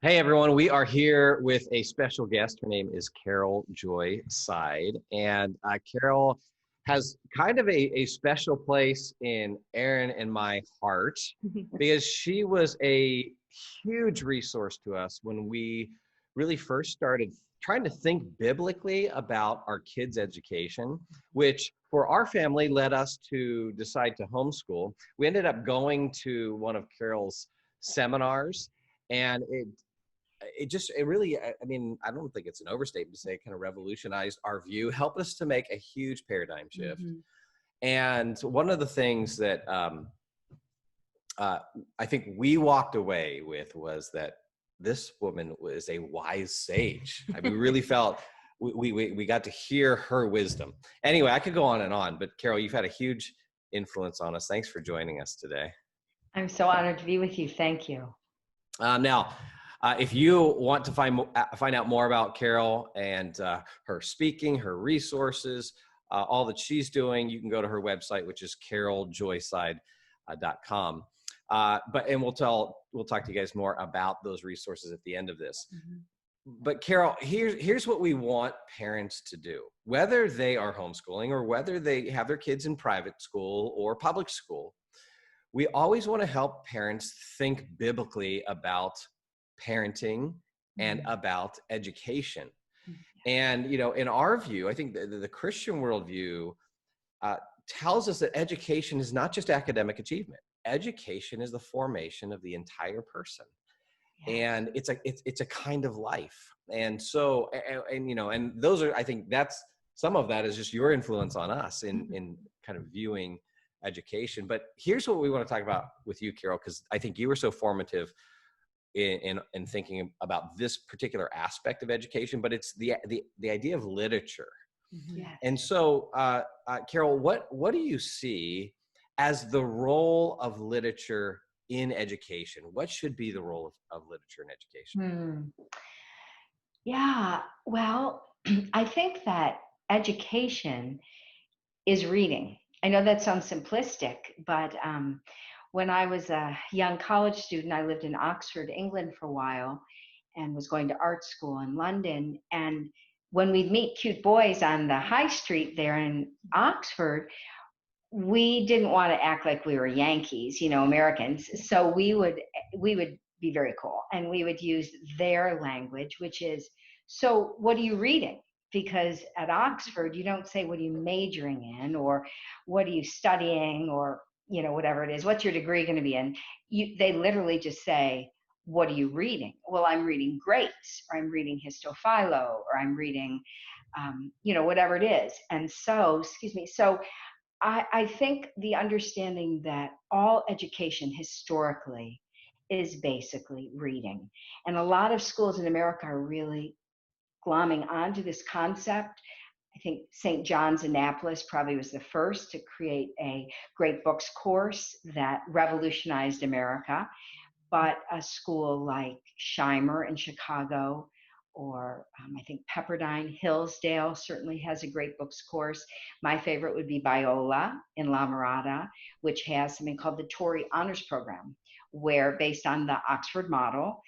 Hey everyone, we are here with a special guest. Her name is Carole Joy Seid. And Carole has kind of a special place in Aaron and my heart because she was a huge resource to us when we really first started trying to think biblically about our kids' education, which for our family led us to decide to homeschool. We ended up going to one of Carole's seminars, and it really, I mean, I don't think it's an overstatement to say it kind of revolutionized our view, helped us to make a huge paradigm shift. And one of the things that I think we walked away with was that this woman was a wise sage. I mean, we really felt we got to hear her wisdom. Anyway, I could go on and on, but Carole, you've had a huge influence on us. Thanks for joining us today. I'm so honored to be with you. Thank you. Now, if you want to find out more about Carole and her speaking, her resources, all that she's doing, you can go to her website, which is carolejoyseid.com. And we'll talk to you guys more about those resources at the end of this. But Carole, here's what we want parents to do, whether they are homeschooling or whether they have their kids in private school or public school. We always want to help parents think biblically about parenting and about education. And, you know, in our view, I think the Christian worldview tells us that education is not just academic achievement. Education is the formation of the entire person. And it's a kind of life. And so, and you know, and those are, I think that's, some of that is just your influence on us in kind of viewing education. But here's what we want to talk about with you, Carole, because I think you were so formative in thinking about this particular aspect of education, but it's the idea of literature. And so, Carole, what do you see as the role of literature in education? What should be the role of literature in education? Yeah, well, I think that education is reading. I know that sounds simplistic, but when I was a young college student, I lived in Oxford, England for a while and was going to art school in London. And when we'd meet cute boys on the high street there in Oxford, we didn't want to act like we were Yankees, you know, Americans. So we would be very cool and we would use their language, which is, so what are you reading? Because at Oxford, you don't say, what are you majoring in, or what are you studying, or, you know, whatever it is, what's your degree going to be in? They literally just say, what are you reading? Well, I'm reading Grace, or I'm reading Histophilo, or I'm reading, you know, whatever it is. And so, so I think the understanding that all education historically is basically reading. And a lot of schools in America are really glomming onto this concept. I think St. John's Annapolis probably was the first to create a great books course that revolutionized America. But a school like Shimer in Chicago, or I think Pepperdine, Hillsdale certainly has a great books course. My favorite would be Biola in La Mirada, which has something called the Torrey Honors Program, where based on the Oxford model,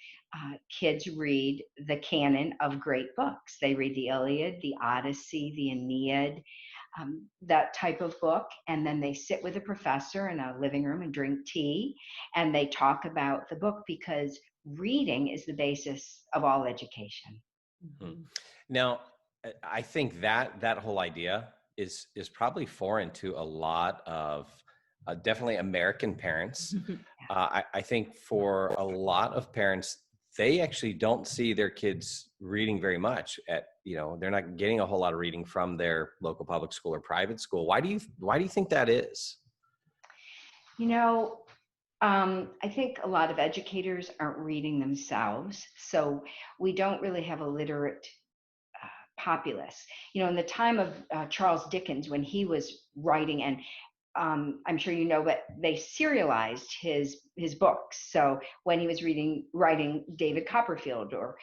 kids read the canon of great books. They read the Iliad, the Odyssey, the Aeneid, that type of book, and then they sit with a professor in a living room and drink tea, and they talk about the book, because reading is the basis of all education. Now, I think that whole idea is probably foreign to a lot of definitely American parents. I think for a lot of parents, they actually don't see their kids reading very much they're not getting a whole lot of reading from their local public school or private school. Why do you think that is? You know, I think a lot of educators aren't reading themselves, so we don't really have a literate populace. You know, in the time of Charles Dickens, when he was writing, and I'm sure you know, but they serialized his books. So when he was writing David Copperfield or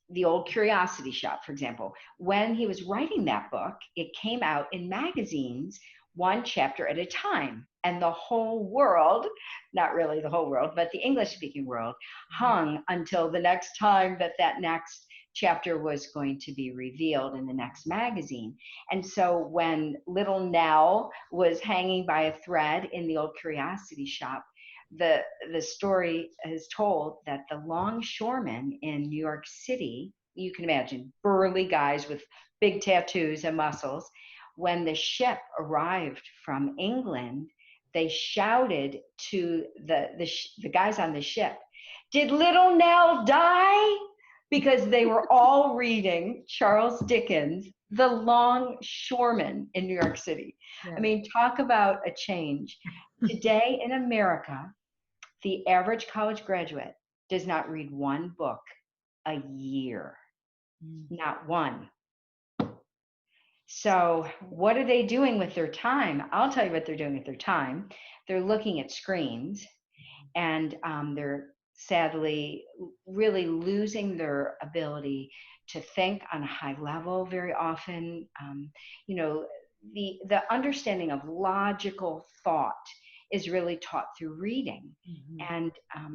The Old Curiosity Shop, for example, when he was writing that book, it came out in magazines, one chapter at a time. and the whole world, not really the whole world, but the English speaking world, hung until the next time that next chapter was going to be revealed in the next magazine. And so when little Nell was hanging by a thread in the old curiosity shop, the story is told that the longshoremen in New York City, you can imagine burly guys with big tattoos and muscles, when the ship arrived from England, they shouted to the guys on the ship, "Did little Nell die?" Because they were all reading Charles Dickens' The Longshoremen in New York City. Yeah. I mean, talk about a change. Today in America, the average college graduate does not read one book a year. Not one. So what are they doing with their time? I'll tell you what they're doing with their time. They're looking at screens, and they're sadly really losing their ability to think on a high level very often. You know, the understanding of logical thought is really taught through reading. And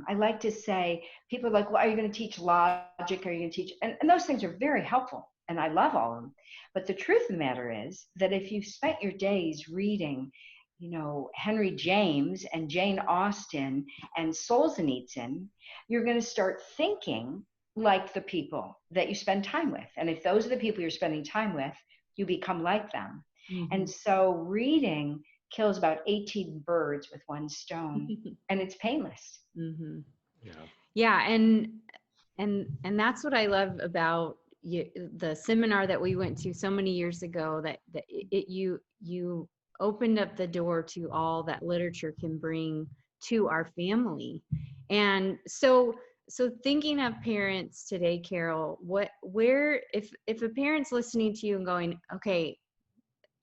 I like to say, people are like, well, are you going to teach logic? Are you going to teach? And those things are very helpful, and I love all of them. But the truth of the matter is that if you spent your days reading, you know, Henry James and Jane Austen and Solzhenitsyn, you're going to start thinking like the people that you spend time with. And if those are the people you're spending time with, you become like them. And so reading kills about 18 birds with one stone, and it's painless. Yeah, and that's what I love about the seminar that we went to so many years ago, that you opened up the door to all that literature can bring to our family. And so thinking of parents today, Carole, if a parent's listening to you and going, okay,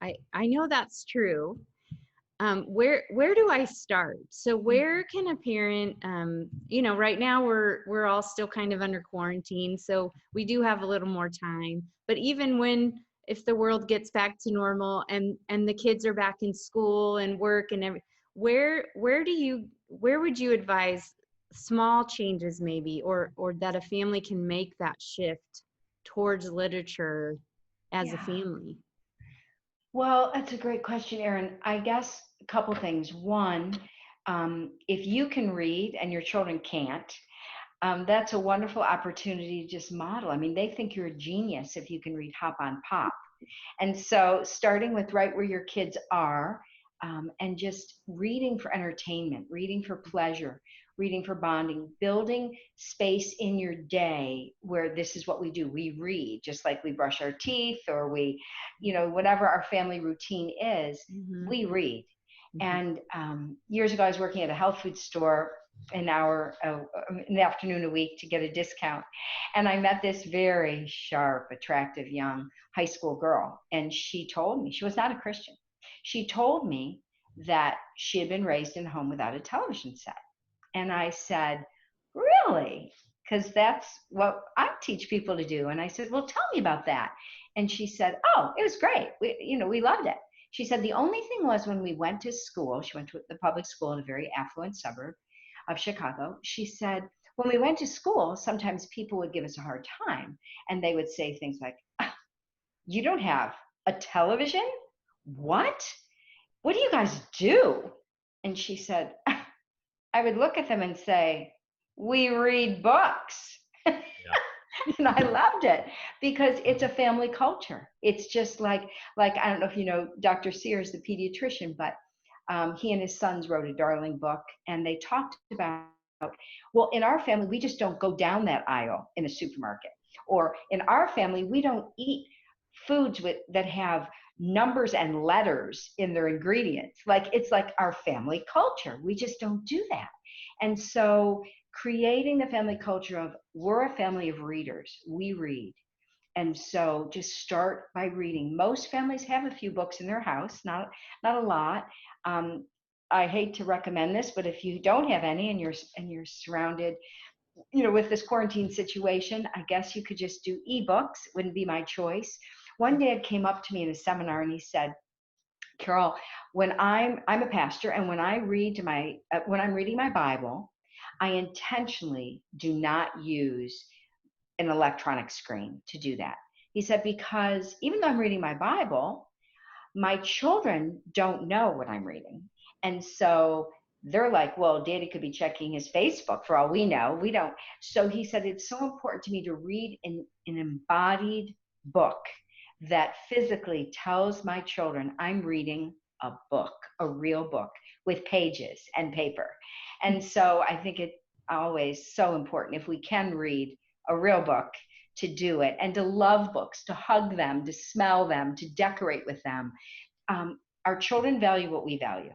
I know that's true, where do I start? So where can a parent, you know, right now we're all still kind of under quarantine, so we do have a little more time, but even if the world gets back to normal and the kids are back in school and work and where would you advise small changes maybe, or that a family can make that shift towards literature as a family? Well, that's a great question, Erin. I guess a couple things. One, if you can read and your children can't, that's a wonderful opportunity to just model. I mean, they think you're a genius if you can read Hop on Pop. And so starting with right where your kids are, and just reading for entertainment, reading for pleasure, reading for bonding, building space in your day where this is what we do. We read, just like we brush our teeth, or we, you know, whatever our family routine is, we read. And years ago, I was working at a health food store an hour in the afternoon a week to get a discount. And I met this very sharp, attractive young high school girl. And she told me, she was not a Christian. She told me that she had been raised in a home without a television set. And I said, really? Because that's what I teach people to do. And I said, well, tell me about that. And she said, oh, it was great. We loved it. She said, the only thing was when we went to school, she went to the public school in a very affluent suburb of Chicago. She said, when we went to school, sometimes people would give us a hard time. And they would say things like, you don't have a television? What? What do you guys do? And she said, I would look at them and say, we read books. And I loved it because it's a family culture. It's just like I don't know if you know Dr. Sears, the pediatrician, but he and his sons wrote a darling book, and they talked about, well, in our family, we just don't go down that aisle in a supermarket. Or in our family, we don't eat foods that have numbers and letters in their ingredients. Like, it's like our family culture. We just don't do that. And so creating the family culture of, we're a family of readers. We read. And so just start by reading. Most families have a few books in their house, not a lot. I hate to recommend this, but if you don't have any and you're surrounded, with this quarantine situation, I guess you could just do ebooks. It wouldn't be my choice. One dad came up to me in a seminar and he said, Carole, when I'm a pastor, and when I read when I'm reading my Bible, I intentionally do not use an electronic screen to do that. He said, because even though I'm reading my Bible, my children don't know what I'm reading. And so they're like, well, daddy could be checking his Facebook for all we know. We don't. So he said, it's so important to me to read an embodied book that physically tells my children I'm reading a book, a real book with pages and paper. And so I think it always so important, if we can read a real book, to do it, and to love books, to hug them, to smell them, to decorate with them. Our children value what we value.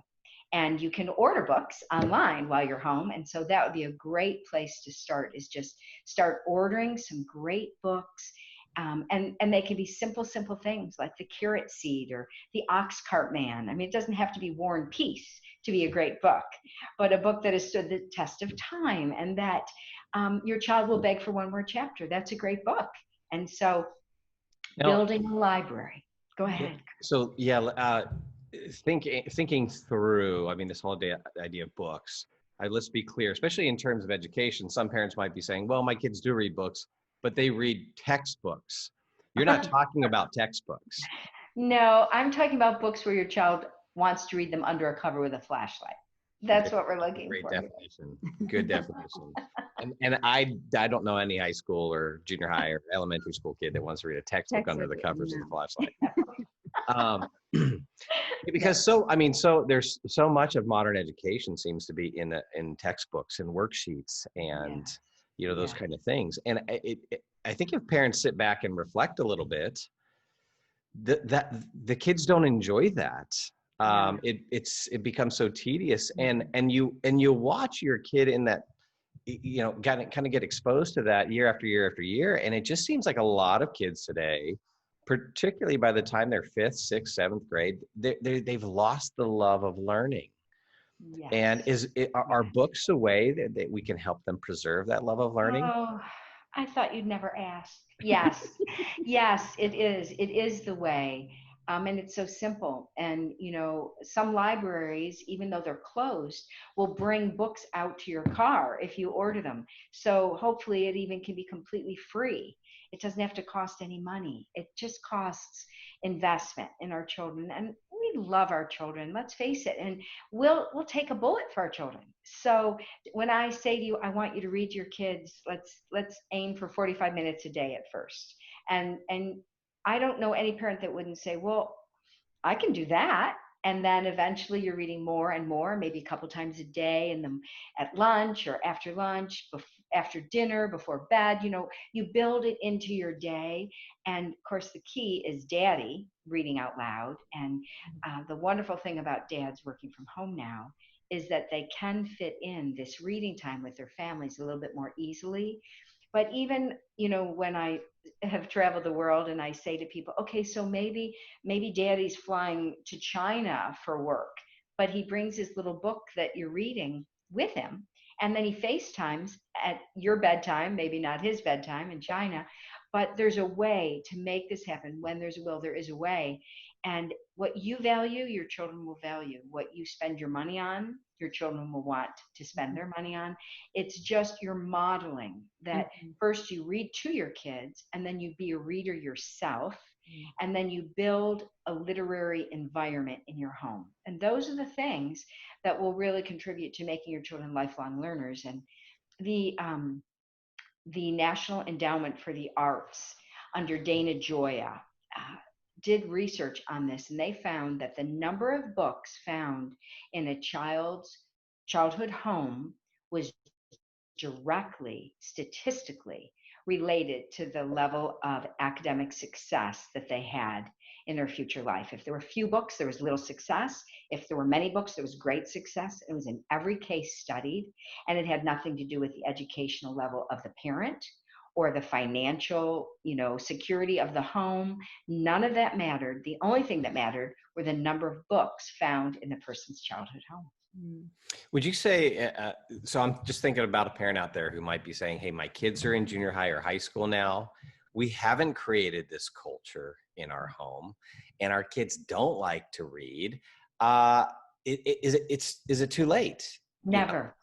And you can order books online while you're home. And so that would be a great place to start, is just start ordering some great books. And they can be simple things like the Carrot Seed or the Ox Cart Man. I mean, it doesn't have to be War and Peace to be a great book, but a book that has stood the test of time, and that your child will beg for one more chapter. That's a great book. And so building a library. Go ahead. So thinking through, I mean, this whole idea of books, let's be clear, especially in terms of education. Some parents might be saying, well, my kids do read books, but they read textbooks. You're not talking about textbooks. No, I'm talking about books where your child wants to read them under a cover with a flashlight. That's what we're looking for. Great definition. Good definition. And I don't know any high school or junior high or elementary school kid that wants to read a textbook under the covers of the flashlight. Because there's so much of modern education seems to be in textbooks and worksheets and those kind of things. And I think if parents sit back and reflect a little bit, that the kids don't enjoy that. It becomes so tedious, and you watch your kid in that, kind of get exposed to that year after year after year. And it just seems like a lot of kids today, particularly by the time they're 5th, 6th, 7th grade, they've lost the love of learning. Yes. And are books a way that we can help them preserve that love of learning? Oh, I thought you'd never ask. Yes, yes, it is. It is the way. And it's so simple. And, some libraries, even though they're closed, will bring books out to your car if you order them. So hopefully it even can be completely free. It doesn't have to cost any money. It just costs investment in our children. And we love our children, let's face it. And we'll take a bullet for our children. So when I say to you, I want you to read your kids, let's aim for 45 minutes a day at first. And I don't know any parent that wouldn't say, well, I can do that. And then eventually you're reading more and more, maybe a couple times a day, and then at lunch or after lunch, after dinner, before bed, you build it into your day. And of course, the key is daddy reading out loud. And the wonderful thing about dads working from home now is that they can fit in this reading time with their families a little bit more easily. But even, when I have traveled the world and I say to people, okay, so maybe daddy's flying to China for work, but he brings his little book that you're reading with him. And then he FaceTimes at your bedtime, maybe not his bedtime in China, but there's a way to make this happen. When there's a will, there is a way. And what you value, your children will value. What you spend your money on, your children will want to spend their money on. It's just you're modeling that first you read to your kids, and then you be a reader yourself, and then you build a literary environment in your home. And those are the things that will really contribute to making your children lifelong learners. And the National Endowment for the Arts under Dana Gioia did research on this, and they found that the number of books found in a child's childhood home was directly, statistically related to the level of academic success that they had in their future life. If there were few books, there was little success. If there were many books, there was great success. It was in every case studied, and it had nothing to do with the educational level of the parent or the financial, security of the home. None of that mattered. The only thing that mattered were the number of books found in the person's childhood home. Would you say, so I'm just thinking about a parent out there who might be saying, hey, my kids are in junior high or high school now. we haven't created this culture in our home, and our kids don't like to read, is it too late? You know? Never.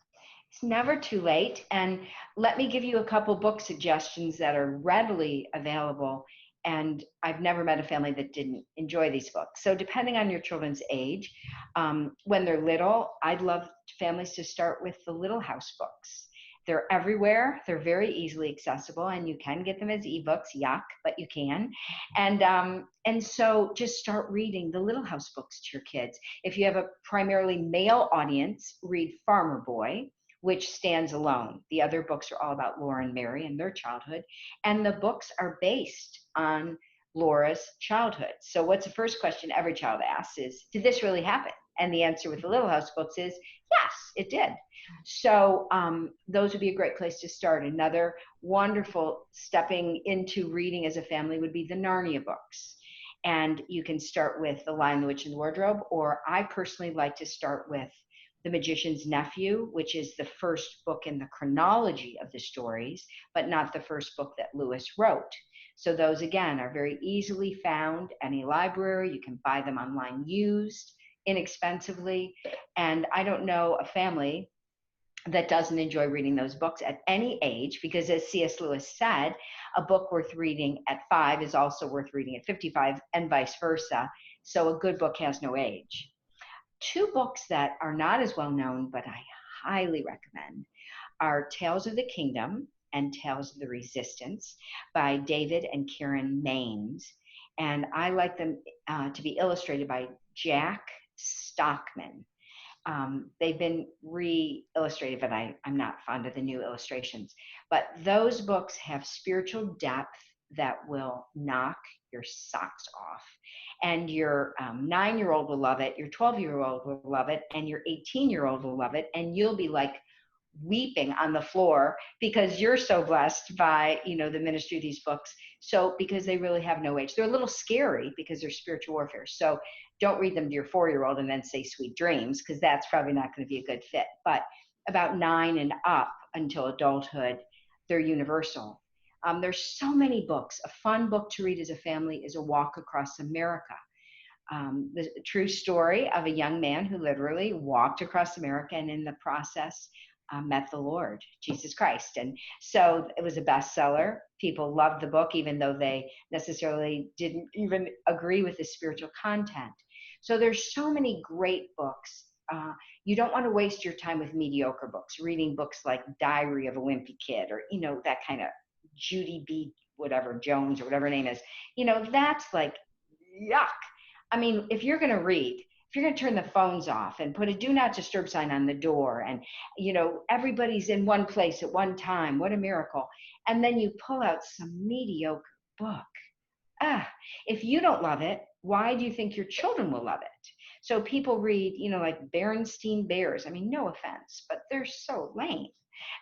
It's never too late. And let me give you a couple book suggestions that are readily available. And I've never met a family that didn't enjoy these books. So, depending on your children's age, when they're little, I'd love families to start with the Little House books. They're everywhere. They're very easily accessible, and you can get them as ebooks. Yuck, but you can. And so just start reading the Little House books to your kids. If you have a primarily male audience, read Farmer Boy, which stands alone. The other books are all about Laura and Mary and their childhood, and the books are based on Laura's childhood. So what's the first question every child asks is, did this really happen? And the answer with the Little House books is, yes, it did. So those would be a great place to start. Another wonderful stepping into reading as a family would be the Narnia books. And you can start with The Lion, the Witch, and the Wardrobe, or I personally like to start with The Magician's Nephew, which is the first book in the chronology of the stories, but not the first book that Lewis wrote. So those, again, are very easily found at any library. You can buy them online used, inexpensively. And I don't know a family that doesn't enjoy reading those books at any age, because as C.S. Lewis said, a book worth reading at 5 is also worth reading at 55, and vice versa. So a good book has no age. 2 books that are not as well known, but I highly recommend, are Tales of the Kingdom and Tales of the Resistance by David and Karen Maines. And I like them to be illustrated by Jack Stockman. They've been re-illustrated, but I'm not fond of the new illustrations. But those books have spiritual depth that will knock your socks off. And your 9-year-old will love it, your 12-year-old will love it, and your 18-year-old will love it. And you'll be like weeping on the floor because you're so blessed by, the ministry of these books. So, because they really have no age. They're a little scary because they're spiritual warfare. So don't read them to your 4-year-old and then say sweet dreams, because that's probably not going to be a good fit. But about 9 and up until adulthood, they're universal. There's so many books. A fun book to read as a family is A Walk Across America. The true story of a young man who literally walked across America, and in the process met the Lord, Jesus Christ. And so it was a bestseller. People loved the book, even though they necessarily didn't even agree with the spiritual content. So there's so many great books. You don't want to waste your time with mediocre books, reading books like Diary of a Wimpy Kid, or, that kind of Judy B. whatever, Jones, or whatever her name is. That's like, yuck. I mean, if you're going to read, if you're going to turn the phones off and put a do not disturb sign on the door, and, everybody's in one place at one time, what a miracle. And then you pull out some mediocre book. If you don't love it, why do you think your children will love it? So people read, like Berenstain Bears. I mean, no offense, but they're so lame.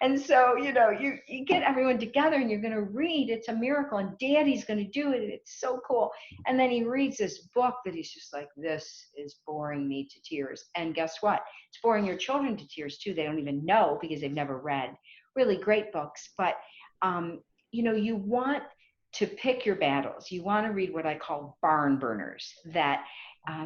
And so, you get everyone together and you're going to read. It's a miracle, and Daddy's going to do it. It's so cool. And then he reads this book that he's just like, this is boring me to tears. And guess what? It's boring your children to tears too. They don't even know because they've never read really great books. But, you want to pick your battles. You want to read what I call barn burners, that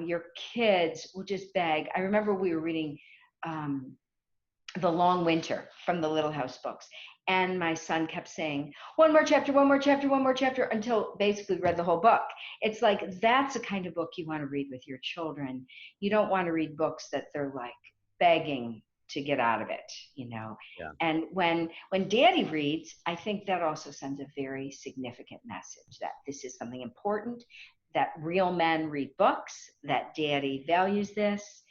your kids will just beg. I remember we were reading The Long Winter from the Little House books. And my son kept saying, one more chapter, one more chapter, one more chapter, until basically read the whole book. It's like, that's the kind of book you want to read with your children. You don't want to read books that they're like begging to get out of it, Yeah. And when Daddy reads, I think that also sends a very significant message that this is something important, that real men read books, that Daddy values this.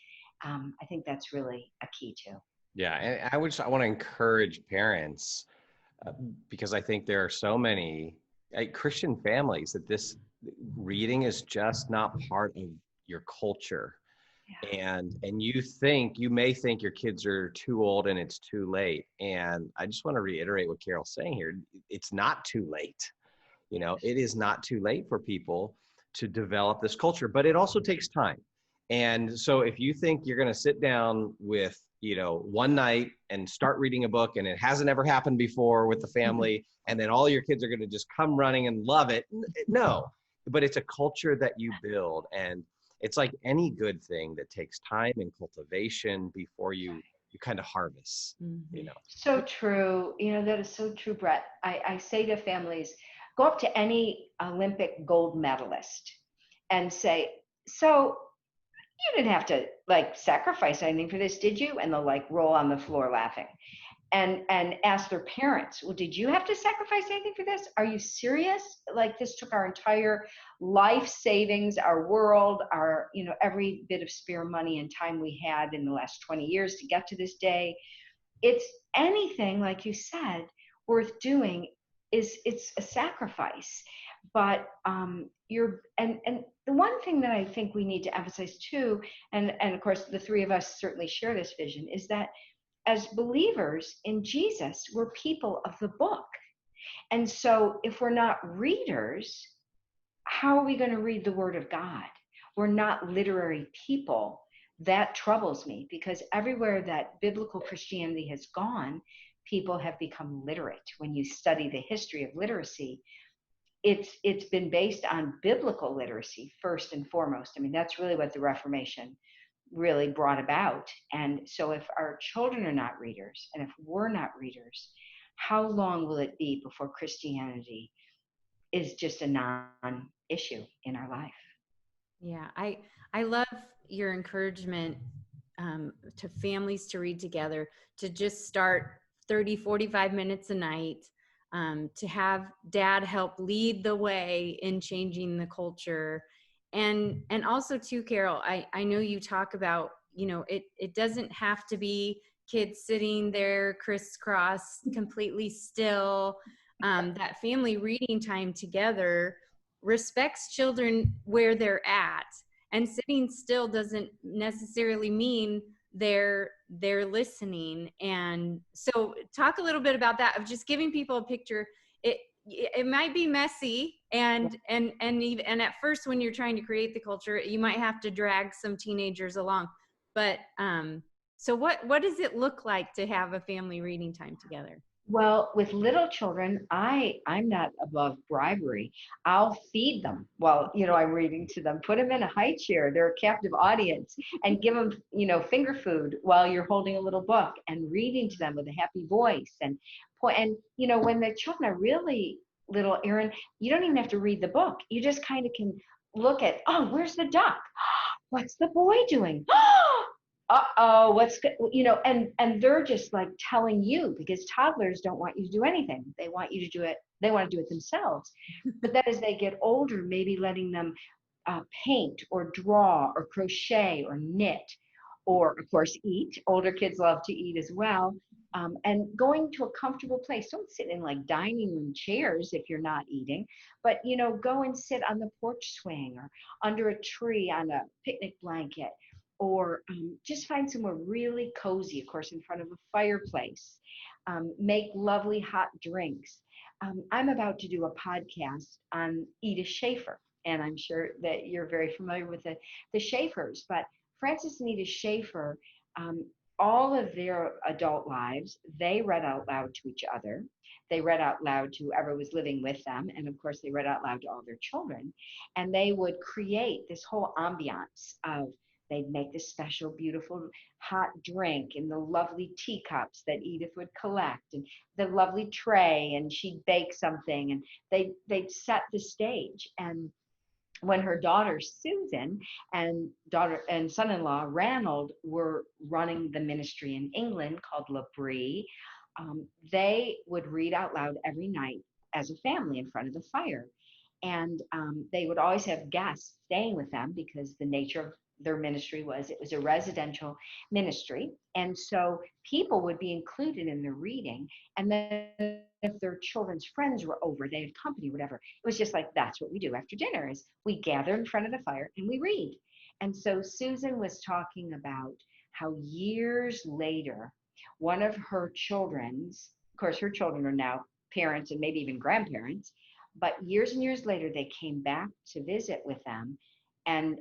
I think that's really a key too. Yeah, and I want to encourage parents, because I think there are so many Christian families that this reading is just not part of your culture. Yeah. And you may think your kids are too old and it's too late. And I just want to reiterate what Carole's saying here. It's not too late. It is not too late for people to develop this culture, but it also takes time. And so if you think you're going to sit down with one night and start reading a book, and it hasn't ever happened before with the family, and then all your kids are going to just come running and love it. No, but it's a culture that you build, and it's like any good thing that takes time and cultivation before you kind of harvest. So true. That is so true, Brett. I say to families, go up to any Olympic gold medalist and say, so you didn't have to sacrifice anything for this, did you? And they'll roll on the floor laughing. And ask their parents, well, did you have to sacrifice anything for this? Are you serious? This took our entire life savings, our world, our, every bit of spare money and time we had in the last 20 years to get to this day. It's anything, like you said, worth doing it's a sacrifice. But and the one thing that I think we need to emphasize too, and of course the three of us certainly share this vision, is that as believers in Jesus, we're people of the book. And so if we're not readers, how are we going to read the Word of God? We're not literary people. That troubles me, because everywhere that biblical Christianity has gone, people have become literate. When you study the history of literacy, it's been based on biblical literacy first and foremost. I mean, that's really what the Reformation really brought about. And so if our children are not readers, and if we're not readers, how long will it be before Christianity is just a non-issue in our life? Yeah, I love your encouragement to families to read together, to just start 30, 45 minutes a night, to have dad help lead the way in changing the culture. And also too, Carole, I know you talk about, it doesn't have to be kids sitting there crisscross, completely still. That family reading time together respects children where they're at. And sitting still doesn't necessarily mean they're listening. And so talk a little bit about that, of just giving people a picture. It might be messy, and at first when you're trying to create the culture, you might have to drag some teenagers along. But so what does it look like to have a family reading time together? Well, with little children, I'm not above bribery. I'll feed them while, I'm reading to them, put them in a high chair, they're a captive audience, and give them, finger food while you're holding a little book and reading to them with a happy voice. And when the children are really little, Erin, you don't even have to read the book. You just kind of can look at, oh, where's the duck? What's the boy doing? Uh-oh, what's good? And they're just telling you, because toddlers don't want you to do anything. They want you to do it. They want to do it themselves. But then as they get older, maybe letting them paint or draw or crochet or knit, or of course eat. Older kids love to eat as well. And going to a comfortable place. Don't sit in dining room chairs if you're not eating, but go and sit on the porch swing or under a tree on a picnic blanket, or just find somewhere really cozy, of course, in front of a fireplace. Make lovely hot drinks. I'm about to do a podcast on Edith Schaefer, and I'm sure that you're very familiar with the Schaefers, but Francis and Edith Schaefer, all of their adult lives, they read out loud to each other. They read out loud to whoever was living with them. And of course, they read out loud to all their children. And they would create this whole ambiance of, they'd make this special, beautiful hot drink in the lovely teacups that Edith would collect, and the lovely tray, and she'd bake something, and they'd set the stage. And when her daughter Susan and son-in-law Ranald were running the ministry in England called L'Abri, they would read out loud every night as a family in front of the fire. And they would always have guests staying with them, because the nature of their ministry was, it was a residential ministry. And so people would be included in the reading. And then if their children's friends were over, they had company, whatever. It was just that's what we do after dinner, is we gather in front of the fire and we read. And so Susan was talking about how years later, one of her children's, of course, her children are now parents and maybe even grandparents, but years and years later, they came back to visit with them. And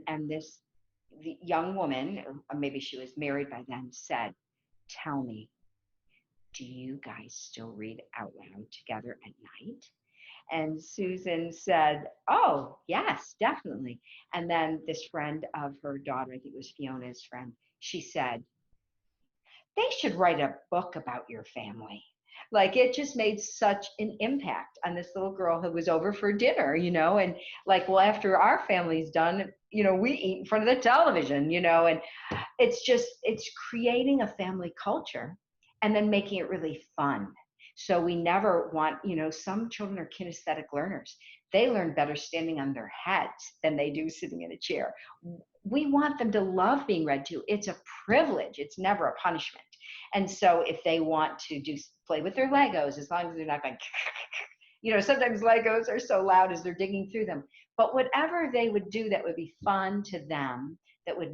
the young woman, or maybe she was married by then, said, tell me, do you guys still read out loud together at night? And Susan said, oh, yes, definitely. And then this friend of her daughter, I think it was Fiona's friend, she said, they should write a book about your family. Like it just made such an impact on this little girl who was over for dinner, and like, well, after our family's done, we eat in front of the television, and it's creating a family culture and then making it really fun. So we never want, some children are kinesthetic learners. They learn better standing on their heads than they do sitting in a chair. We want them to love being read to. It's a privilege. It's never a punishment. And so if they want to play with their Legos, as long as they're not going, sometimes Legos are so loud as they're digging through them. But whatever they would do that would be fun to them, that would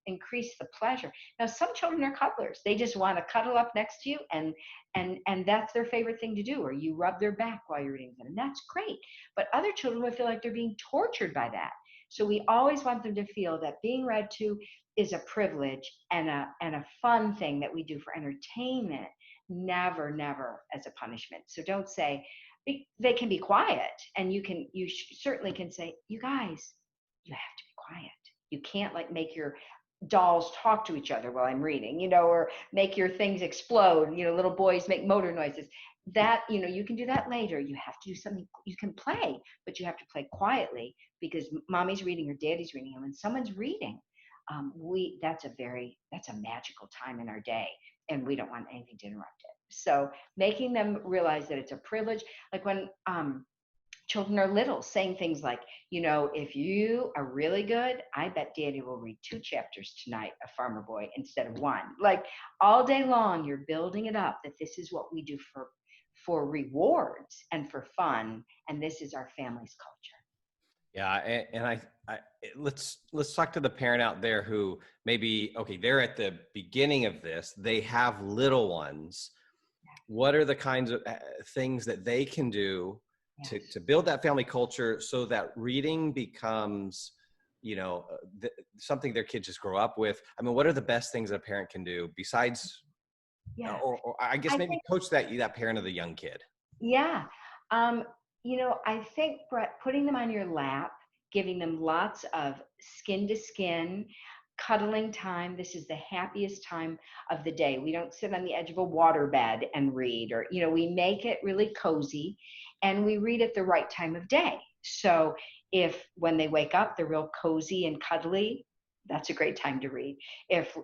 increase the pleasure. Now, some children are cuddlers. They just want to cuddle up next to you, and that's their favorite thing to do, or you rub their back while you're reading them, and that's great. But other children would feel like they're being tortured by that. So we always want them to feel that being read to is a privilege and a fun thing that we do for entertainment, never as a punishment. So don't say, they can be quiet, and you certainly can say, you guys, you have to be quiet. You can't like make your dolls talk to each other while I'm reading, or make your things explode. Little boys make motor noises. That, you can do that later. You have to do something. You can play, but you have to play quietly, because mommy's reading or daddy's reading. And when someone's reading, that's a magical time in our day, and we don't want anything to interrupt it. So making them realize that it's a privilege, like when children are little, saying things like, if you are really good, I bet daddy will read 2 chapters tonight of Farmer Boy instead of 1. Like all day long, you're building it up that this is what we do for rewards and for fun, and this is our family's culture. Yeah, and I let's talk to the parent out there who maybe, okay, they're at the beginning of this, they have little ones. What are the kinds of things that they can do to build that family culture so that reading becomes, something their kids just grow up with? I mean, what are the best things a parent can do besides, or I guess maybe coach that parent of the young kid? Yeah. I think, Brett, putting them on your lap, giving them lots of skin to skin, cuddling time. This is the happiest time of the day. We don't sit on the edge of a waterbed and read, or, we make it really cozy, and we read at the right time of day. So if when they wake up, they're real cozy and cuddly, that's a great time to read. If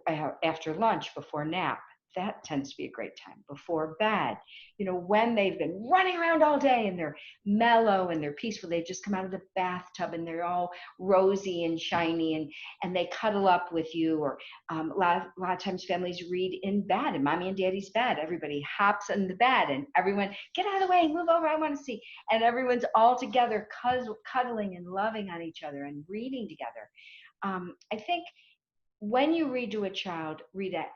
after lunch, before nap, that tends to be a great time. Before bed, when they've been running around all day and they're mellow and they're peaceful, they've just come out of the bathtub and they're all rosy and shiny, and they cuddle up with you. Or a lot of times families read in bed, in mommy and daddy's bed. Everybody hops in the bed and everyone, get out of the way, move over, I want to see. And everyone's all together cuddling and loving on each other and reading together. I think when you read to a child,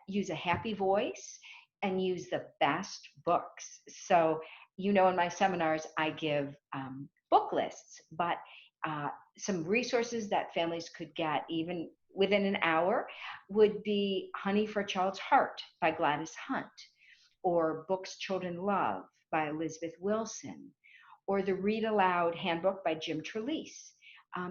use a happy voice and use the best books. So, in my seminars, I give book lists, but some resources that families could get even within an hour would be Honey for a Child's Heart by Gladys Hunt, or Books Children Love by Elizabeth Wilson, or the Read Aloud Handbook by Jim Trelease.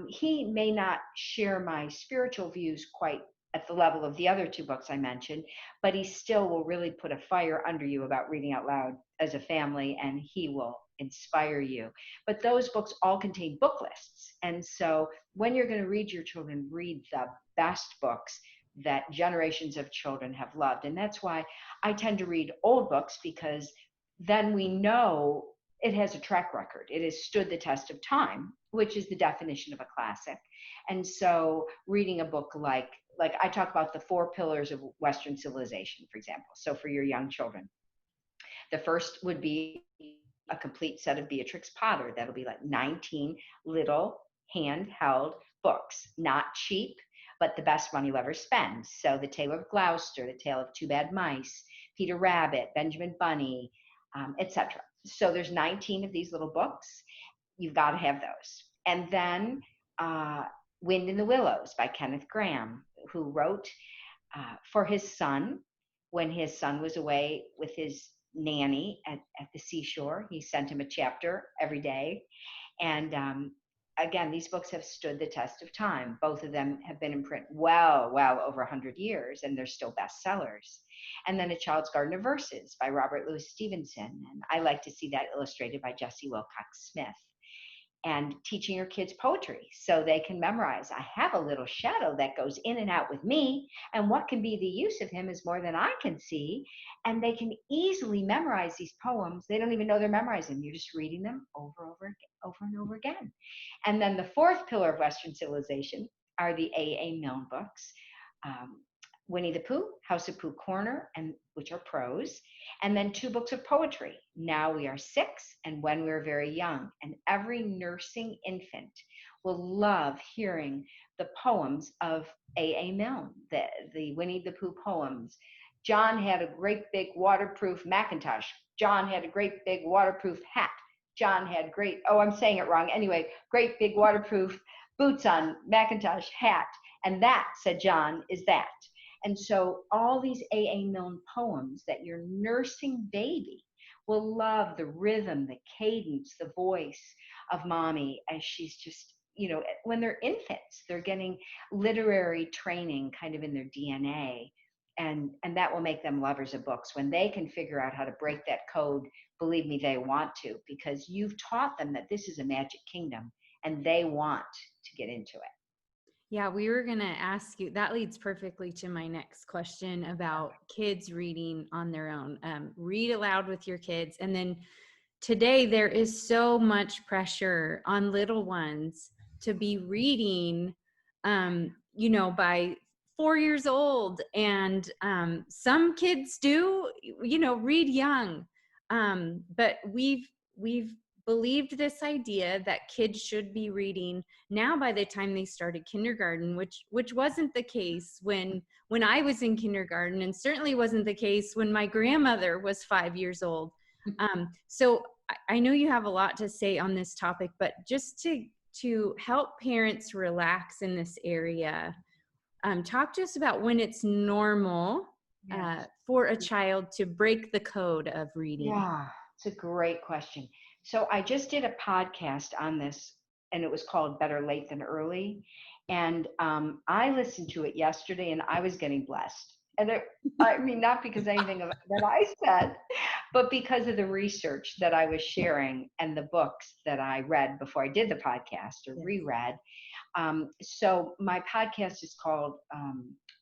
He may not share my spiritual views quite at the level of the other 2 books I mentioned, but he still will really put a fire under you about reading out loud as a family, and he will inspire you. But those books all contain book lists. And so when you're going to read your children, read the best books that generations of children have loved. And that's why I tend to read old books, because then we know it has a track record. It has stood the test of time, which is the definition of a classic. And so reading a book like I talk about the 4 pillars of Western civilization, for example. So for your young children, the first would be a complete set of Beatrix Potter. That'll be like 19 little handheld books, not cheap, but the best money you'll ever spend. So The Tale of Gloucester, The Tale of Two Bad Mice, Peter Rabbit, Benjamin Bunny, etc. So there's 19 of these little books. You've got to have those. And then Wind in the Willows by Kenneth Grahame, who wrote for his son when his son was away with his nanny at the seashore. He sent him a chapter every day. And again, these books have stood the test of time. Both of them have been in print well over 100 years, and they're still bestsellers. And then A Child's Garden of Verses by Robert Louis Stevenson. And I like to see that illustrated by Jessie Wilcox Smith. And teaching your kids poetry so they can memorize. I have a little shadow that goes in and out with me, and what can be the use of him is more than I can see. And they can easily memorize these poems. They don't even know they're memorizing. You're just reading them over and over again. And then the fourth pillar of Western civilization are the A.A. Milne books. Winnie the Pooh, House of Pooh Corner, and which are prose, and then 2 books of poetry, Now We Are 6 and When We Were Very Young. And every nursing infant will love hearing the poems of A.A. Milne, the Winnie the Pooh poems. John had a great big waterproof Macintosh. John had a great big waterproof hat. John had I'm saying it wrong. Anyway, great big waterproof boots on, Macintosh hat. And that, said John, is that. And so all these A.A. Milne poems that your nursing baby will love, the rhythm, the cadence, the voice of mommy as she's just, when they're infants, they're getting literary training kind of in their DNA. And that will make them lovers of books. When they can figure out how to break that code, believe me, they want to, because you've taught them that this is a magic kingdom and they want to get into it. Yeah, we were going to ask you, that leads perfectly to my next question about kids reading on their own. Read aloud with your kids. And then today there is so much pressure on little ones to be reading, by 4 years old. And some kids do, read young. But we've believed this idea that kids should be reading now by the time they started kindergarten, which wasn't the case when I was in kindergarten, and certainly wasn't the case when my grandmother was 5 years old. So I know you have a lot to say on this topic, but just to help parents relax in this area, talk to us about when it's normal for a child to break the code of reading. Yeah, it's a great question. So I just did a podcast on this, and it was called Better Late Than Early. And I listened to it yesterday, and I was getting blessed. And not because anything of that I said, but because of the research that I was sharing and the books that I read before I did the podcast or reread. So my podcast is called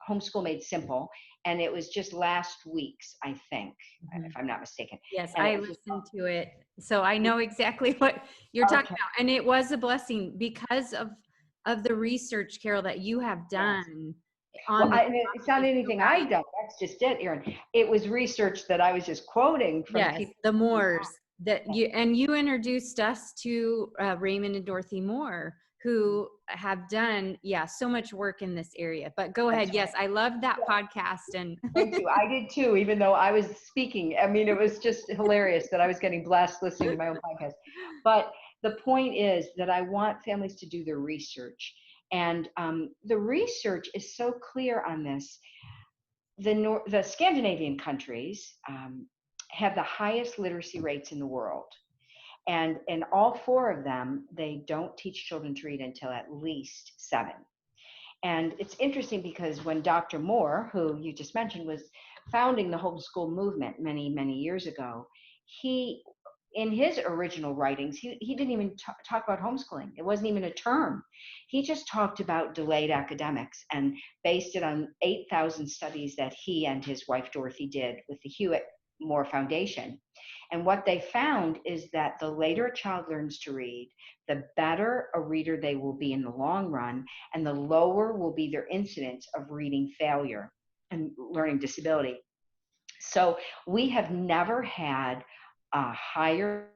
Homeschool Made Simple, and it was just last week's, I think, if I'm not mistaken. Yes, I listened to it, so I know exactly what you're talking about. And it was a blessing because of the research, Carole, that you have done. It's not anything I've done. That's just it, Erin. It was research that I was just quoting from people. The Moores that you introduced us to Raymond and Dorothy Moore, who have done, so much work in this area. But go ahead. Yes, I love that podcast. And thank you. I did too, even though I was speaking. It was just hilarious that I was getting blessed listening to my own podcast. But the point is that I want families to do their research. And the research is so clear on this. The Scandinavian countries have the highest literacy rates in the world. And in all 4 of them, they don't teach children to read until at least 7. And it's interesting because when Dr. Moore, who you just mentioned, was founding the homeschool movement many, many years ago, he, in his original writings, he didn't even talk about homeschooling. It wasn't even a term. He just talked about delayed academics and based it on 8,000 studies that he and his wife Dorothy did with the Hewitt Moore Foundation. And what they found is that the later a child learns to read, the better a reader they will be in the long run, and the lower will be their incidence of reading failure and learning disability. So we have never had a higher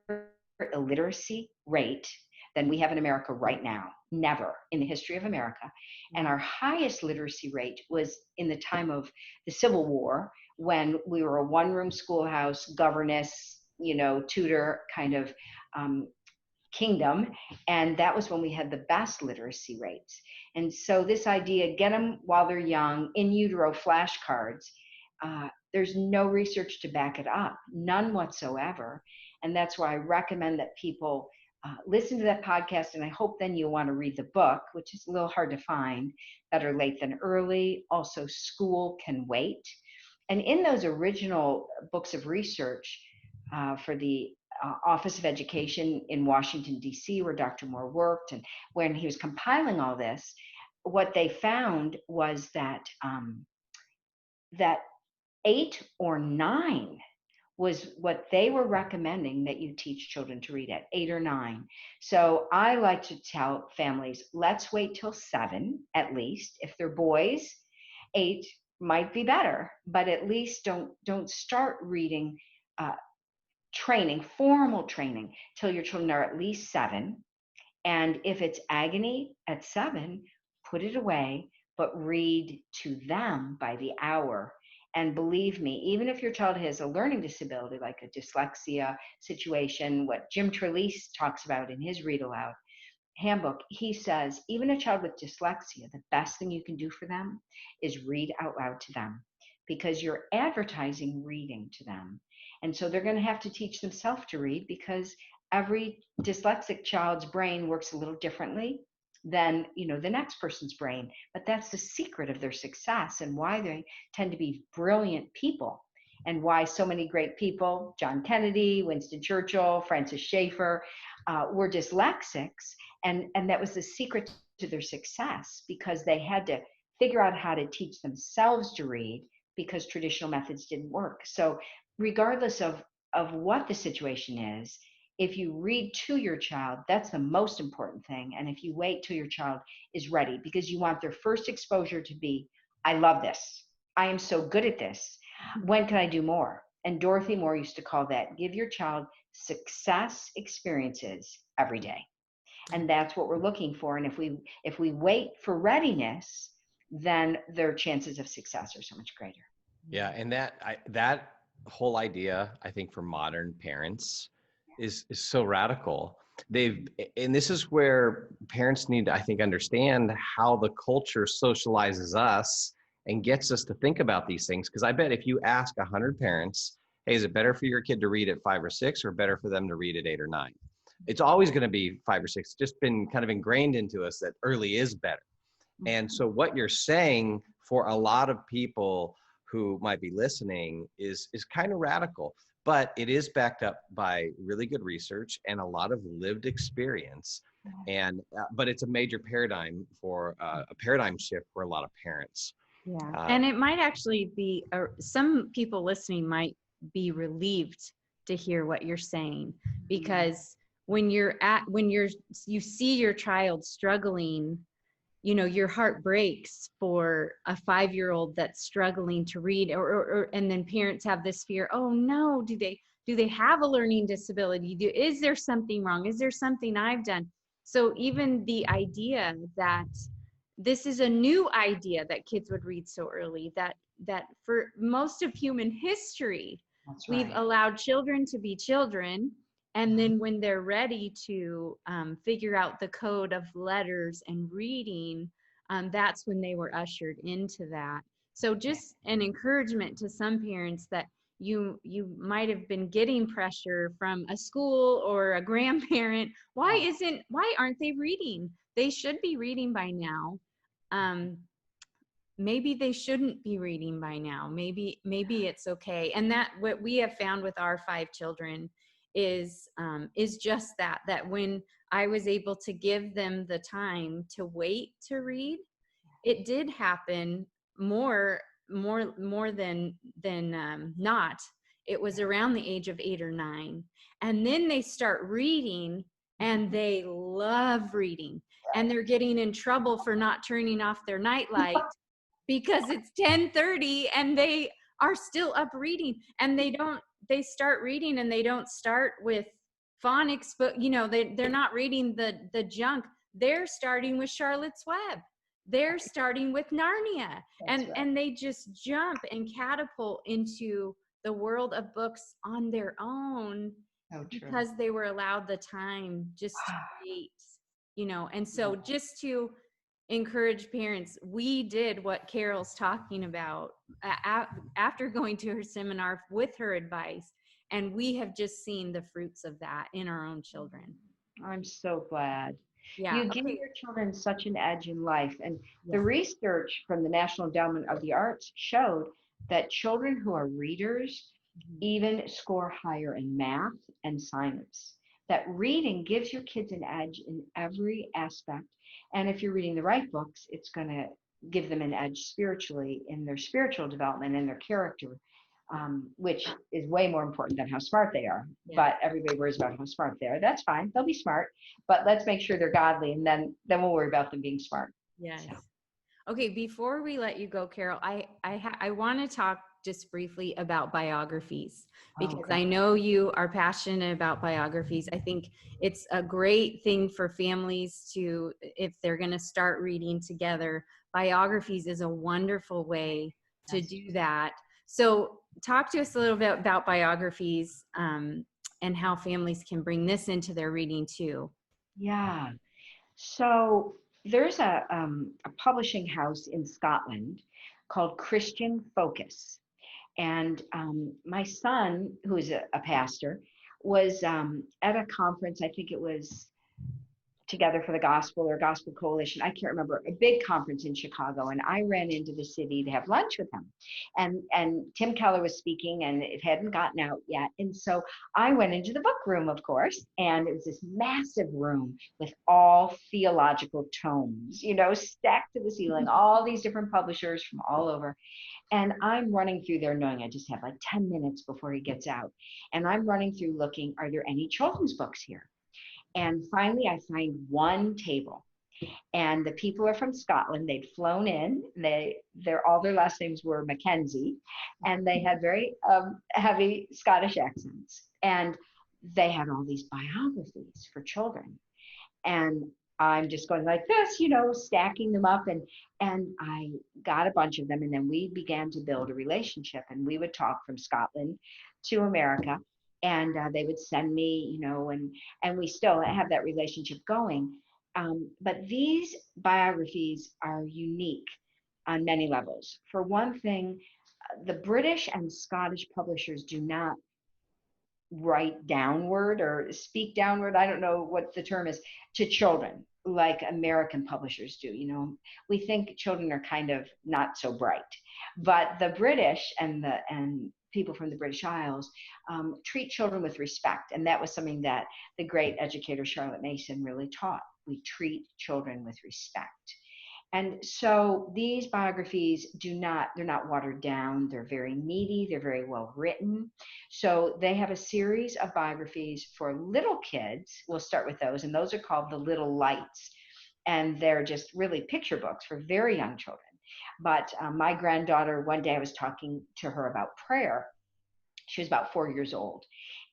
illiteracy rate than we have in America right now. Never in the history of America. And our highest literacy rate was in the time of the Civil War, when we were a one-room schoolhouse, governess, tutor kind of kingdom. And that was when we had the best literacy rates. And so this idea, get them while they're young, in utero flashcards, There's no research to back it up, none whatsoever. And that's why I recommend that people listen to that podcast. And I hope then you want to read the book, which is a little hard to find. Better late than early. Also, School Can Wait. And in those original books of research for the Office of Education in Washington, D.C., where Dr. Moore worked, and when he was compiling all this, what they found was that that 8 or 9 was what they were recommending that you teach children to read at, 8 or 9. So I like to tell families, let's wait till 7 at least. If they're boys, 8 might be better, but at least don't start reading formal training till your children are at least 7. And if it's agony at 7, put it away, but read to them by the hour. And believe me, even if your child has a learning disability, like a dyslexia situation, what Jim Trelease talks about in his Read Aloud handbook, he says, even a child with dyslexia, the best thing you can do for them is read out loud to them, because you're advertising reading to them. And so they're going to have to teach themselves to read, because every dyslexic child's brain works a little differently than the next person's brain. But that's the secret of their success and why they tend to be brilliant people, and why so many great people, John Kennedy, Winston Churchill, Francis Schaeffer, were dyslexics. And that was the secret to their success, because they had to figure out how to teach themselves to read, because traditional methods didn't work. So regardless of what the situation is, if you read to your child, that's the most important thing. And if you wait till your child is ready, because you want their first exposure to be, I love this. I am so good at this. When can I do more? And Dorothy Moore used to call that, give your child success experiences every day. And that's what we're looking for. And if we wait for readiness, then their chances of success are so much greater. Yeah, and that whole idea, I think, for modern parents is so radical. And this is where parents need to, I think, understand how the culture socializes us and gets us to think about these things. Because I bet if you ask 100 parents, hey, is it better for your kid to read at 5 or 6, or better for them to read at 8 or 9? It's always going to be 5 or 6. It's just been kind of ingrained into us that early is better. And so what you're saying for a lot of people who might be listening is kind of radical, but it is backed up by really good research and a lot of lived experience. And but it's a major paradigm for a paradigm shift for a lot of parents. Yeah, and it might actually be some people listening might be relieved to hear what you're saying, because when you see your child struggling, your heart breaks for a 5-year-old that's struggling to read, and then parents have this fear, oh no, do they have a learning disability? Is there something wrong? Is there something I've done? So even the idea that this is a new idea that kids would read so early, that for most of human history, we've allowed children to be children. And then when they're ready to figure out the code of letters and reading, that's when they were ushered into that. So just an encouragement to some parents that you might have been getting pressure from a school or a grandparent. Why aren't they reading? They should be reading by now. Maybe they shouldn't be reading by now. Maybe it's okay. And that what we have found with our 5 children is just that when I was able to give them the time to wait to read, it did happen more than not. It was around the age of 8 or 9, and then they start reading, and they love reading, and they're getting in trouble for not turning off their nightlight because it's 10:30 and they are still up reading, and they start reading, and they don't start with phonics, but they're not reading the junk. They're starting with Charlotte's Web. They're starting with Narnia. And they just jump and catapult into the world of books on their own, because they were allowed the time just to wait, and so just to encourage parents. We did what Carole's talking about after going to her seminar with her advice, and we have just seen the fruits of that in our own children. I'm so glad. Yeah. You give your children such an edge in life. And the Yeah. research from the National Endowment of the Arts showed that children who are readers even score higher in math and science. That reading gives your kids an edge in every aspect. And if you're reading the right books, it's going to give them an edge spiritually in their spiritual development and their character, which is way more important than how smart they are. Yeah. But everybody worries about how smart they are. That's fine. They'll be smart, but let's make sure they're godly, and then we'll worry about them being smart. Yes. So. Okay, before we let you go, Carole, I want to talk just briefly about biographies, because I know you are passionate about biographies. I think it's a great thing for families to, if they're going to start reading together, biographies is a wonderful way to do that. So talk to us a little bit about biographies, and how families can bring this into their reading too. Yeah. So there's a publishing house in Scotland called Christian Focus. And my son, who is a pastor, was at a conference, I think it was Together for the Gospel or Gospel Coalition, I can't remember, a big conference in Chicago, and I ran into the city to have lunch with him. And Tim Keller was speaking, and it hadn't gotten out yet. And so I went into the book room, of course, and it was this massive room with all theological tomes, stacked to the ceiling, all these different publishers from all over. And I'm running through there knowing I just have like 10 minutes before he gets out. And I'm running through looking, are there any children's books here? And finally, I find one table, and the people are from Scotland. They'd flown in. All their last names were Mackenzie, and they had very heavy Scottish accents. And they had all these biographies for children. And I'm just going like this, stacking them up. And I got a bunch of them. And then we began to build a relationship. And we would talk from Scotland to America. And they would send me, and we still have that relationship going. But these biographies are unique on many levels. For one thing, the British and Scottish publishers do not write downward or speak downward, I don't know what the term is, to children like American publishers do. We think children are kind of not so bright, but the British and people from the British Isles treat children with respect. And that was something that the great educator Charlotte Mason really taught. We treat children with respect. And so these biographies they're not watered down. They're very meaty. They're very well written. So they have a series of biographies for little kids. We'll start with those. And those are called the Little Lights. And they're just really picture books for very young children. But my granddaughter, one day I was talking to her about prayer. She was about 4 years old.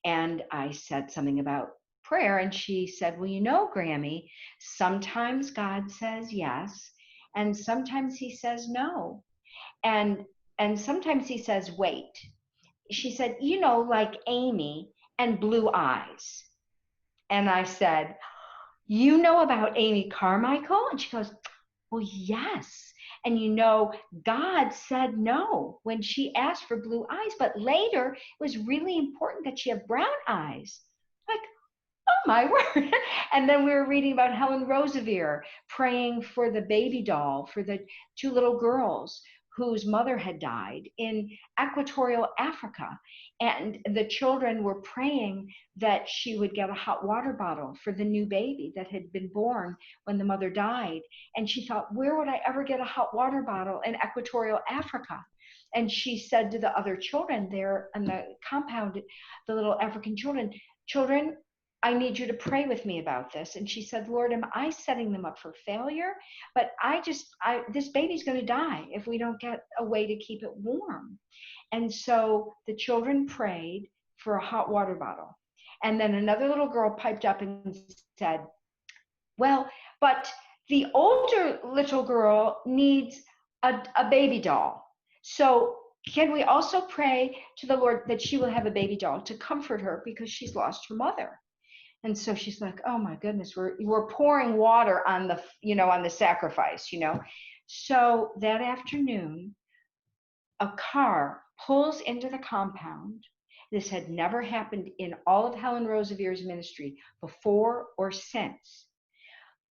And I said something about prayer. And she said, well, Grammy, sometimes God says yes. And sometimes he says no. And sometimes he says wait. She said, like Amy and Blue Eyes. And I said, you know about Amy Carmichael? And she goes, well, yes. And God said no when she asked for blue eyes, but later it was really important that she have brown eyes. Like, oh my word. And then we were reading about Helen Roseveare praying for the baby doll for the two little girls whose mother had died in Equatorial Africa. And the children were praying that she would get a hot water bottle for the new baby that had been born when the mother died. And she thought, where would I ever get a hot water bottle in Equatorial Africa? And she said to the other children there on the compound, the little African children, I need you to pray with me about this. And she said, Lord, am I setting them up for failure? But this baby's going to die if we don't get a way to keep it warm. And so the children prayed for a hot water bottle. And then another little girl piped up and said, well, but the older little girl needs a baby doll. So can we also pray to the Lord that she will have a baby doll to comfort her because she's lost her mother? And so she's like, oh my goodness, we're pouring water on the, on the sacrifice, So that afternoon, a car pulls into the compound. This had never happened in all of Helen Roosevelt's ministry before or since.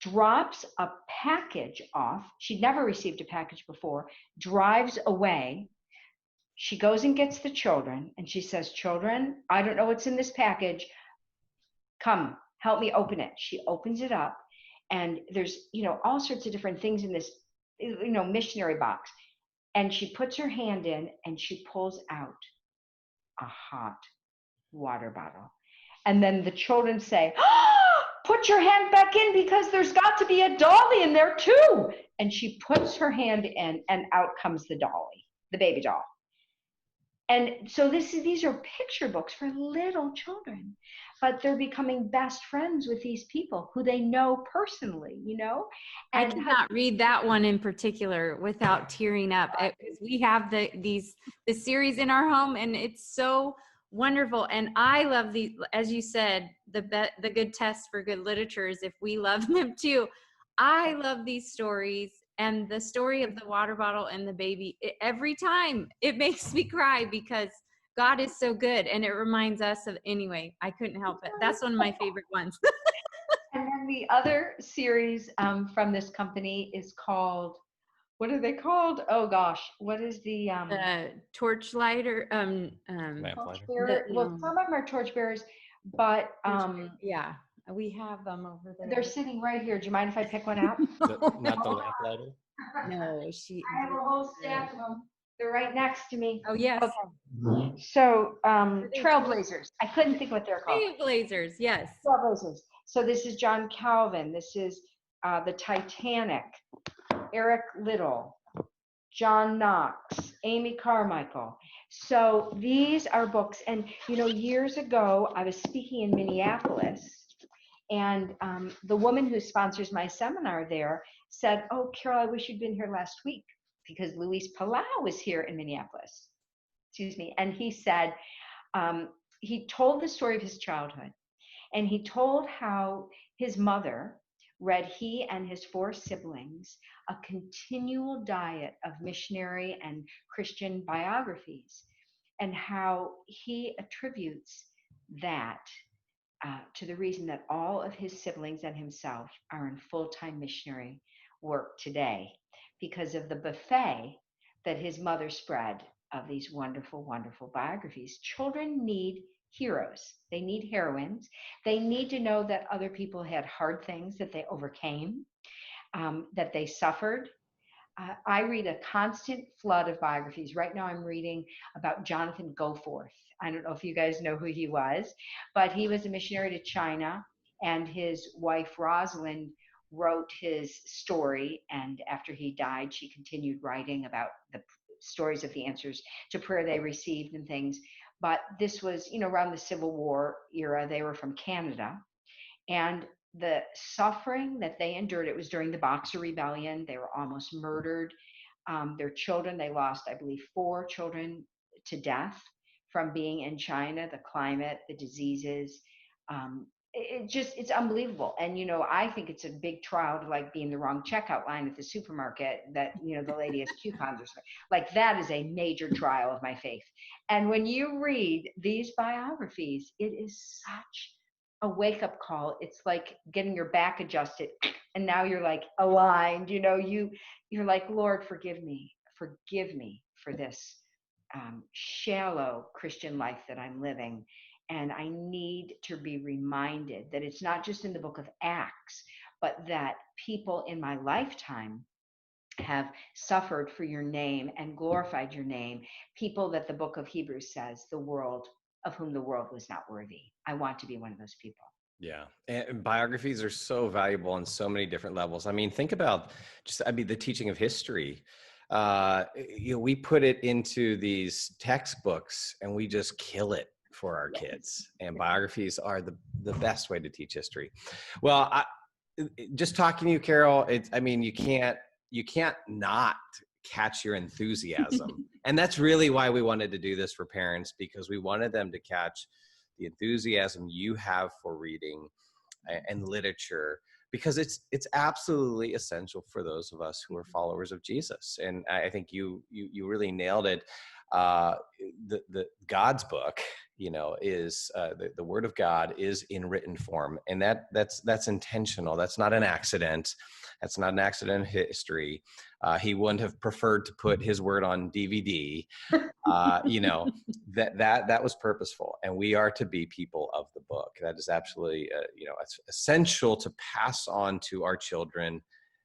Drops a package off. She'd never received a package before, drives away. She goes and gets the children, and she says, children, I don't know what's in this package. Come, help me open it. She opens it up, and there's, all sorts of different things in this, missionary box. And she puts her hand in, and she pulls out a hot water bottle. And then the children say, oh, put your hand back in because there's got to be a dolly in there too. And she puts her hand in, and out comes the dolly, the baby doll. And so these are picture books for little children, but they're becoming best friends with these people who they know personally, I cannot read that one in particular without tearing up. We have the series in our home, and it's so wonderful. And I love these, as you said, the good test for good literature is if we love them too. I love these stories. And the story of the water bottle and the baby, every time it makes me cry because God is so good. And it reminds us of, anyway, I couldn't help it. That's one of my favorite ones. And then the other series from this company is called, what are they called? Oh gosh, what is the Torchlighter? Torchbearer. Well, some of them are Torchbearers, but yeah, we have them over there. They're sitting right here. Do you mind if I pick one out? Not the lamplighter? No, I have a whole stack of them. They're right next to me. Oh, yes. Okay. So, Trailblazers. I couldn't think what they're called. Trailblazers, yes. Trailblazers. So this is John Calvin. This is the Titanic. Eric Liddell. John Knox. Amy Carmichael. So these are books. And, years ago, I was speaking in Minneapolis. And the woman who sponsors my seminar there said, oh, Carole, I wish you'd been here last week because Luis Palau was here in Minneapolis. Excuse me. And he said, he told the story of his childhood. And he told how his mother read he and his 4 siblings a continual diet of missionary and Christian biographies, and how he attributes that to the reason that all of his siblings and himself are in full-time missionary work today because of the buffet that his mother spread of these wonderful, wonderful biographies. Children need heroes. They need heroines. They need to know that other people had hard things that they overcame, that they suffered. I read a constant flood of biographies. Right now I'm reading about Jonathan Goforth. I don't know if you guys know who he was, but he was a missionary to China, and his wife Rosalind wrote his story, and after he died, she continued writing about the stories of the answers to prayer they received and things. But this was, around the Civil War era. They were from Canada, and the suffering that they endured, it was during the Boxer Rebellion. They were almost murdered. Their children, they lost, I believe, 4 children to death from being in China, the climate, the diseases. It's unbelievable. And, I think it's a big trial to like be in the wrong checkout line at the supermarket that, the lady has coupons. Like that is a major trial of my faith. And when you read these biographies, it is such a wake-up call. It's like getting your back adjusted and now you're like aligned, you're like, Lord, forgive me for this shallow Christian life that I'm living. And I need to be reminded that it's not just in the book of Acts, but that people in my lifetime have suffered for your name and glorified your name. People that the book of Hebrews says, the world of whom the world was not worthy. I want to be one of those people. Yeah. And biographies are so valuable on so many different levels. I mean, think about the teaching of history. We put it into these textbooks and we just kill it for our kids, and biographies are the best way to teach history. Well, just talking to you, Carole, you can't not catch your enthusiasm. And that's really why we wanted to do this for parents, because we wanted them to catch the enthusiasm you have for reading and literature, because it's absolutely essential for those of us who are followers of Jesus. And I think you really nailed it. The God's book, is the Word of God is in written form, and that's intentional. That's not an accident. That's not an accident in history. He wouldn't have preferred to put his word on DVD. That was purposeful, and we are to be people of the book. That is absolutely, it's essential to pass on to our children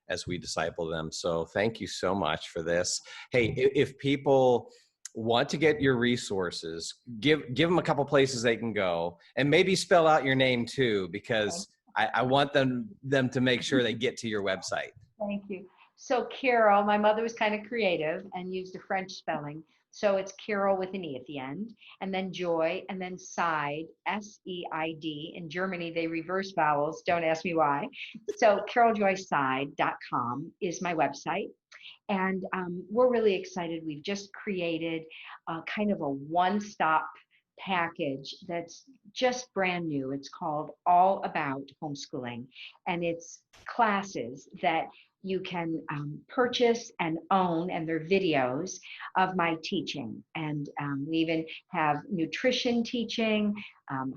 as we disciple them. So thank you so much for this. Hey, if people want to get your resources, give them a couple places they can go, and maybe spell out your name too, because I want them to make sure they get to your website. Thank you. So Carole, my mother was kind of creative and used a French spelling. So it's Carole with an E at the end, and then Joy, and then Seid, S-E-I-D. In Germany, they reverse vowels. Don't ask me why. So CaroleJoySeid.com is my website. And we're really excited. We've just created kind of a one-stop package that's just brand new. It's called All About Homeschooling, and it's classes that you can purchase and own, and they're videos of my teaching. And we even have nutrition teaching,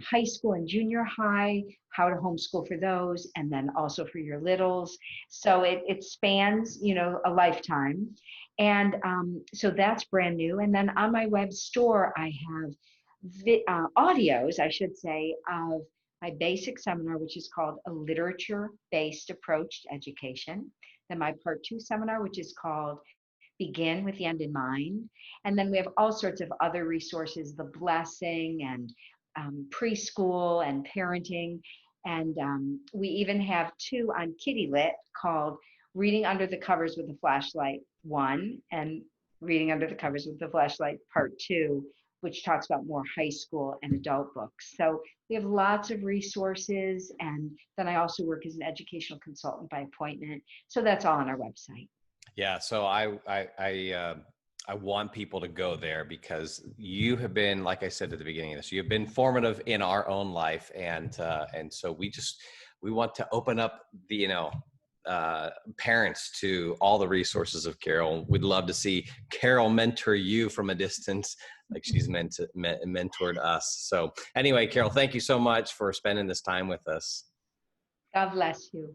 high school and junior high, how to homeschool for those, and then also for your littles. So it spans, a lifetime. And so that's brand new. And then on my web store, I have audios, I should say, of my basic seminar, which is called A Literature-Based Approach to Education. Then my part 2 seminar, which is called Begin with the End in Mind. And then we have all sorts of other resources, The Blessing, and preschool and parenting. And we even have 2 on Kitty Lit called Reading Under the Covers with a Flashlight 1 and Reading Under the Covers with the Flashlight Part 2, which talks about more high school and adult books. So we have lots of resources. And then I also work as an educational consultant by appointment. So that's all on our website. Yeah. So I want people to go there, because you have been, like I said at the beginning of this, you've been formative in our own life. And so we want to open up the, parents to all the resources of Carole. We'd love to see Carole mentor you from a distance, like she's mentored us. So anyway, Carole, thank you so much for spending this time with us. God bless you.